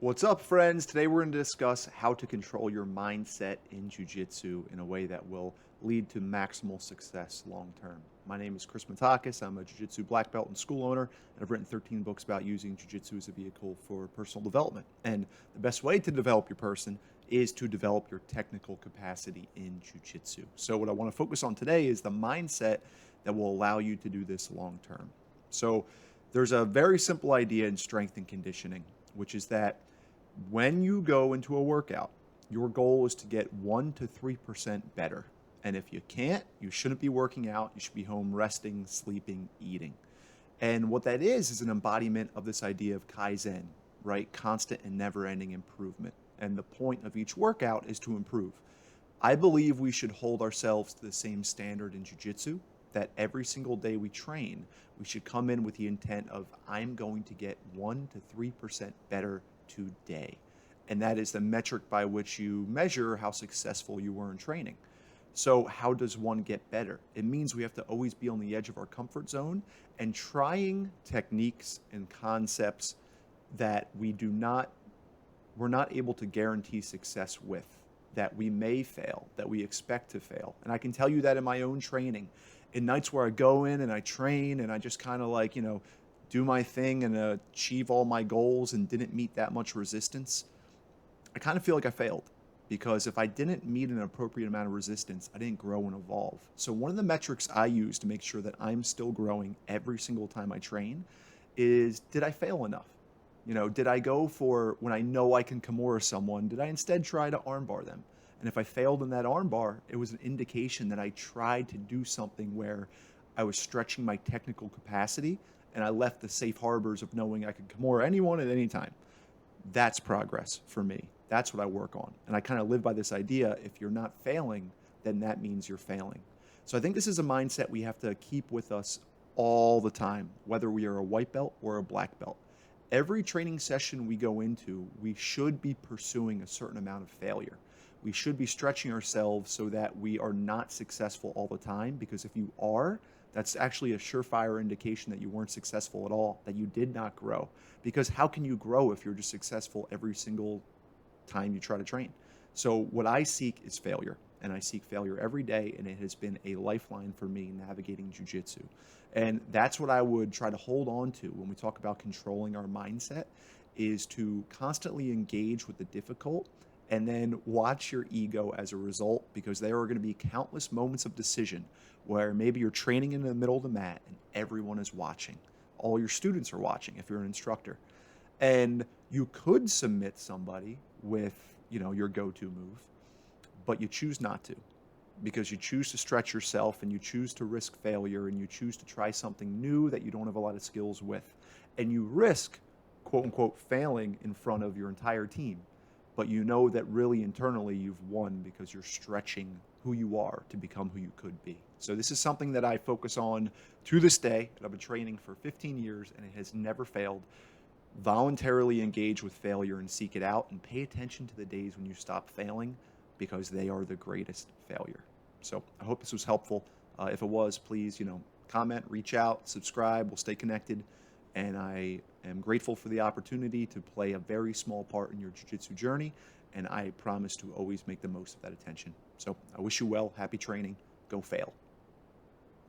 What's up, friends? Today we're going to discuss how to control your mindset in Jiu Jitsu in a way that will lead to maximal success long term. My name is Chris Matakas. I'm a Jiu Jitsu black belt and school owner, and I've written 13 books about using Jiu Jitsu as a vehicle for personal development. And the best way to develop your person is to develop your technical capacity in Jiu Jitsu. So, what I want to focus on today is the mindset that will allow you to do this long term. So, there's a very simple idea in strength and conditioning, which is that when you go into a workout, your goal is to get 1 to 3% better. And if you can't, you shouldn't be working out. You should be home resting, sleeping, eating. And what that is an embodiment of this idea of Kaizen, right? Constant and never ending improvement. And the point of each workout is to improve. I believe we should hold ourselves to the same standard in Jiu Jitsu, that every single day we train, we should come in with the intent of, I'm going to get 1 to 3% better today. And that is the metric by which you measure how successful you were in training. So, how does one get better? It means we have to always be on the edge of our comfort zone and trying techniques and concepts that we're not able to guarantee success with, that we may fail, that we expect to fail. And I can tell you that in my own training, in nights where I go in and I train and I just kind of do my thing and achieve all my goals and didn't meet that much resistance, I kind of feel like I failed, because if I didn't meet an appropriate amount of resistance, I didn't grow and evolve. So one of the metrics I use to make sure that I'm still growing every single time I train is, did I fail enough? Did I go for, when I know I can Kimura someone, did I instead try to armbar them? And if I failed in that armbar, it was an indication that I tried to do something where I was stretching my technical capacity and I left the safe harbors of knowing I could Kimura anyone at any time. That's progress for me. That's what I work on. And I kind of live by this idea, if you're not failing, then that means you're failing. So I think this is a mindset we have to keep with us all the time, whether we are a white belt or a black belt. Every training session we go into, we should be pursuing a certain amount of failure. We should be stretching ourselves so that we are not successful all the time, because if you are, that's actually a surefire indication that you weren't successful at all, that you did not grow. Because how can you grow if you're just successful every single time you try to train? So what I seek is failure, and I seek failure every day, and it has been a lifeline for me navigating jiu-jitsu. And that's what I would try to hold on to when we talk about controlling our mindset, is to constantly engage with the difficult and then watch your ego as a result, because there are going to be countless moments of decision where maybe you're training in the middle of the mat and everyone is watching. All your students are watching if you're an instructor. And you could submit somebody with, your go-to move, but you choose not to, because you choose to stretch yourself and you choose to risk failure and you choose to try something new that you don't have a lot of skills with. And you risk, quote unquote, failing in front of your entire team. But you know that really internally you've won, because you're stretching who you are to become who you could be. So this is something that I focus on to this day, that I've been training for 15 years and it has never failed. Voluntarily engage with failure and seek it out, and pay attention to the days when you stop failing, because they are the greatest failure. So I hope this was helpful. If it was, please, comment, reach out, subscribe. We'll stay connected. And I am grateful for the opportunity to play a very small part in your jiu-jitsu journey. And I promise to always make the most of that attention. So I wish you well. Happy training. Go fail.